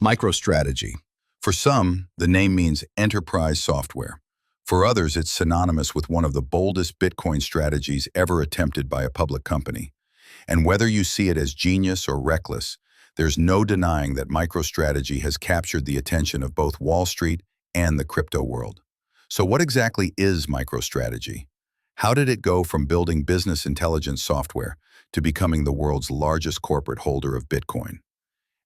MicroStrategy. For some, the name means enterprise software. For others, it's synonymous with one of the boldest Bitcoin strategies ever attempted by a public company. And whether you see it as genius or reckless, there's no denying that MicroStrategy has captured the attention of both Wall Street and the crypto world. So what exactly is MicroStrategy? How did it go from building business intelligence software to becoming the world's largest corporate holder of Bitcoin?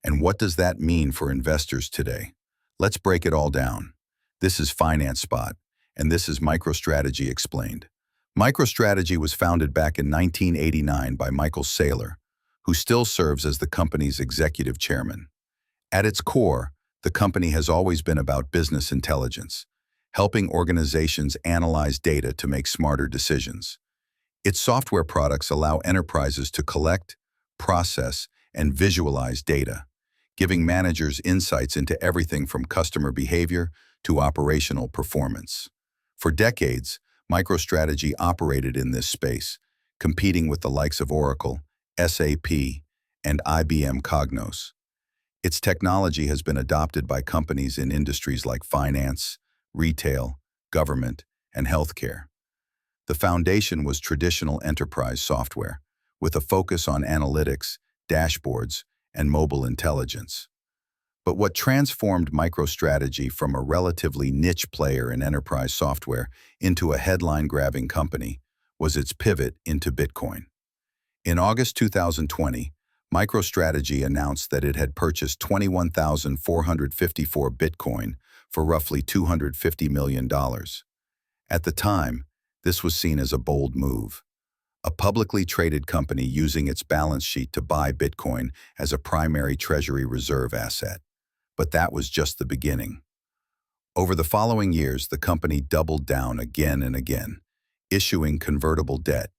And what does that mean for investors today? Let's break it all down. This is Finance Spot, and this is MicroStrategy Explained. MicroStrategy was founded back in 1989 by Michael Saylor, who still serves as the company's executive chairman. At its core, the company has always been about business intelligence, helping organizations analyze data to make smarter decisions. Its software products allow enterprises to collect, process, and visualize data, giving managers insights into everything from customer behavior to operational performance. For decades, MicroStrategy operated in this space, competing with the likes of Oracle, SAP, and IBM Cognos. Its technology has been adopted by companies in industries like finance, retail, government, and healthcare. The foundation was traditional enterprise software, with a focus on analytics, dashboards, and mobile intelligence. But what transformed MicroStrategy from a relatively niche player in enterprise software into a headline-grabbing company was its pivot into Bitcoin. In August 2020, MicroStrategy announced that it had purchased 21,454 Bitcoin for roughly $250 million. At the time, this was seen as a bold move. A publicly traded company using its balance sheet to buy Bitcoin as a primary treasury reserve asset. But that was just the beginning. Over the following years, the company doubled down again and again, issuing convertible debt,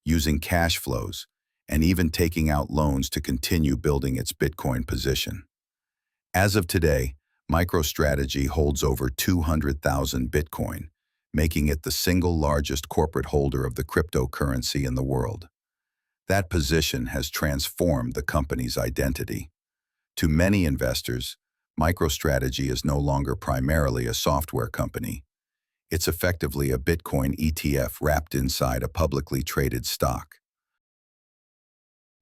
using cash flows, and even taking out loans to continue building its Bitcoin position. As of today, MicroStrategy holds over 200,000 Bitcoin, making it the single largest corporate holder of the cryptocurrency in the world. That position has transformed the company's identity. To many investors, MicroStrategy is no longer primarily a software company. It's effectively a Bitcoin ETF wrapped inside a publicly traded stock.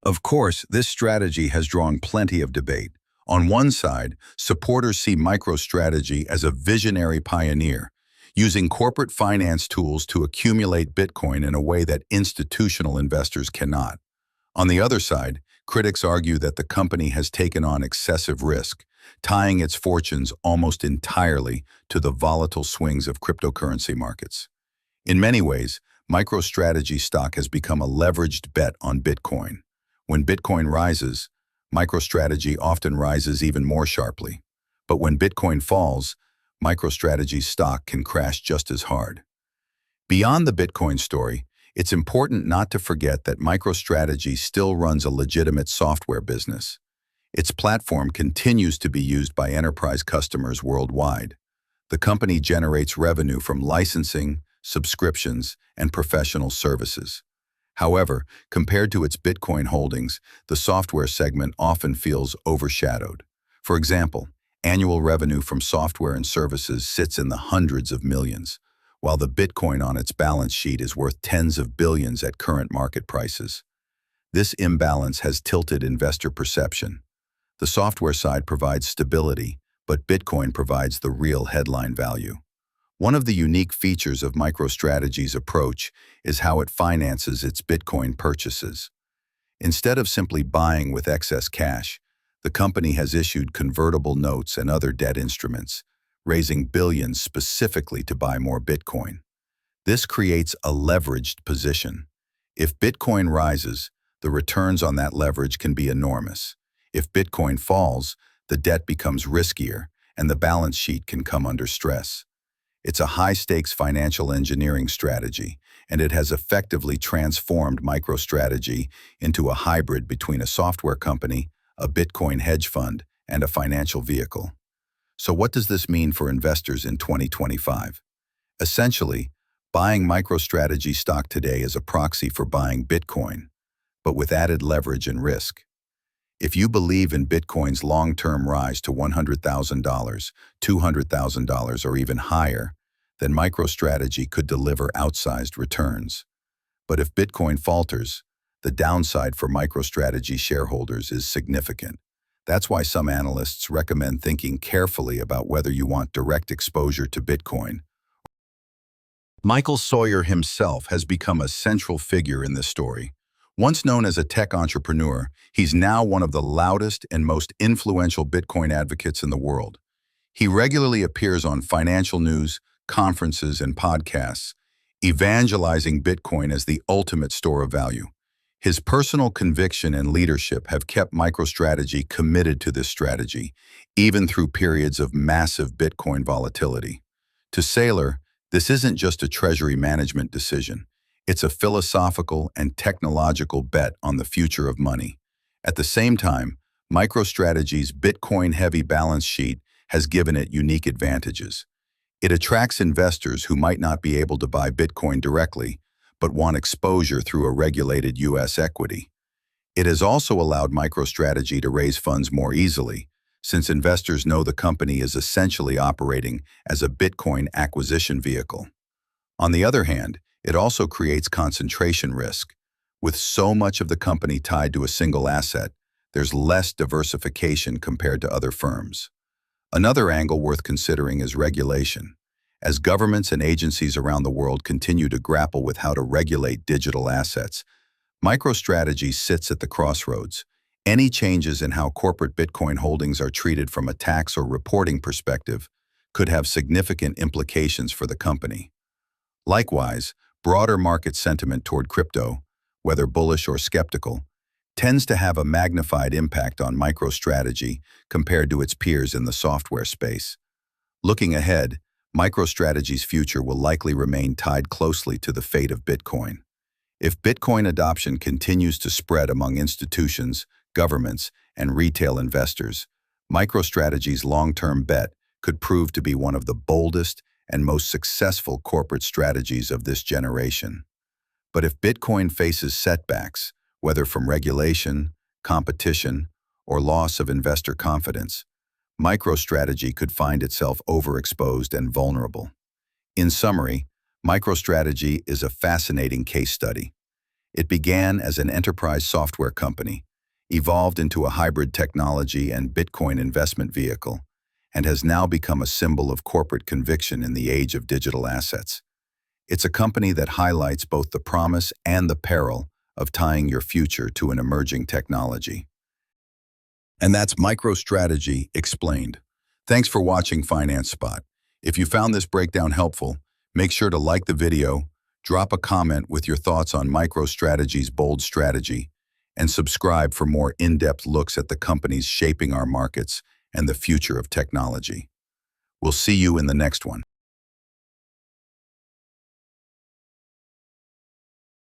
Of course, this strategy has drawn plenty of debate. On one side, supporters see MicroStrategy as a visionary pioneer, using corporate finance tools to accumulate Bitcoin in a way that institutional investors cannot. On the other side, critics argue that the company has taken on excessive risk, tying its fortunes almost entirely to the volatile swings of cryptocurrency markets. In many ways, MicroStrategy stock has become a leveraged bet on Bitcoin. When Bitcoin rises, MicroStrategy often rises even more sharply. But when Bitcoin falls, MicroStrategy's stock can crash just as hard. Beyond the Bitcoin story, it's important not to forget that MicroStrategy still runs a legitimate software business. Its platform continues to be used by enterprise customers worldwide. The company generates revenue from licensing, subscriptions, and professional services. However, compared to its Bitcoin holdings, the software segment often feels overshadowed. For example, annual revenue from software and services sits in the hundreds of millions, while the Bitcoin on its balance sheet is worth tens of billions at current market prices. This imbalance has tilted investor perception. The software side provides stability, but Bitcoin provides the real headline value. One of the unique features of MicroStrategy's approach is how it finances its Bitcoin purchases. Instead of simply buying with excess cash, the company has issued convertible notes and other debt instruments, raising billions specifically to buy more Bitcoin. This creates a leveraged position. If Bitcoin rises, the returns on that leverage can be enormous. If Bitcoin falls, the debt becomes riskier and the balance sheet can come under stress. It's a high-stakes financial engineering strategy, and it has effectively transformed MicroStrategy into a hybrid between a software company, a Bitcoin hedge fund, and a financial vehicle. So what does this mean for investors in 2025? Essentially, buying MicroStrategy stock today is a proxy for buying Bitcoin, but with added leverage and risk. If you believe in Bitcoin's long-term rise to $100,000, $200,000, or even higher, then MicroStrategy could deliver outsized returns. But if Bitcoin falters, the downside for MicroStrategy shareholders is significant. That's why some analysts recommend thinking carefully about whether you want direct exposure to Bitcoin. Michael Saylor himself has become a central figure in this story. Once known as a tech entrepreneur, he's now one of the loudest and most influential Bitcoin advocates in the world. He regularly appears on financial news, conferences, and podcasts, evangelizing Bitcoin as the ultimate store of value. His personal conviction and leadership have kept MicroStrategy committed to this strategy, even through periods of massive Bitcoin volatility. To Saylor, this isn't just a treasury management decision. It's a philosophical and technological bet on the future of money. At the same time, MicroStrategy's Bitcoin-heavy balance sheet has given it unique advantages. It attracts investors who might not be able to buy Bitcoin directly, but want exposure through a regulated U.S. equity. It has also allowed MicroStrategy to raise funds more easily, since investors know the company is essentially operating as a Bitcoin acquisition vehicle. On the other hand, it also creates concentration risk. With so much of the company tied to a single asset, there's less diversification compared to other firms. Another angle worth considering is regulation. As governments and agencies around the world continue to grapple with how to regulate digital assets, MicroStrategy sits at the crossroads. Any changes in how corporate Bitcoin holdings are treated from a tax or reporting perspective could have significant implications for the company. Likewise, broader market sentiment toward crypto, whether bullish or skeptical, tends to have a magnified impact on MicroStrategy compared to its peers in the software space. Looking ahead, MicroStrategy's future will likely remain tied closely to the fate of Bitcoin. If Bitcoin adoption continues to spread among institutions, governments, and retail investors, MicroStrategy's long-term bet could prove to be one of the boldest and most successful corporate strategies of this generation. But if Bitcoin faces setbacks, whether from regulation, competition, or loss of investor confidence, MicroStrategy could find itself overexposed and vulnerable. In summary, MicroStrategy is a fascinating case study. It began as an enterprise software company, evolved into a hybrid technology and Bitcoin investment vehicle, and has now become a symbol of corporate conviction in the age of digital assets. It's a company that highlights both the promise and the peril of tying your future to an emerging technology. And that's MicroStrategy explained. Thanks for watching Finance Spot. If you found this breakdown helpful, make sure to like the video, drop a comment with your thoughts on MicroStrategy's bold strategy, and subscribe for more in-depth looks at the companies shaping our markets and the future of technology. We'll see you in the next one.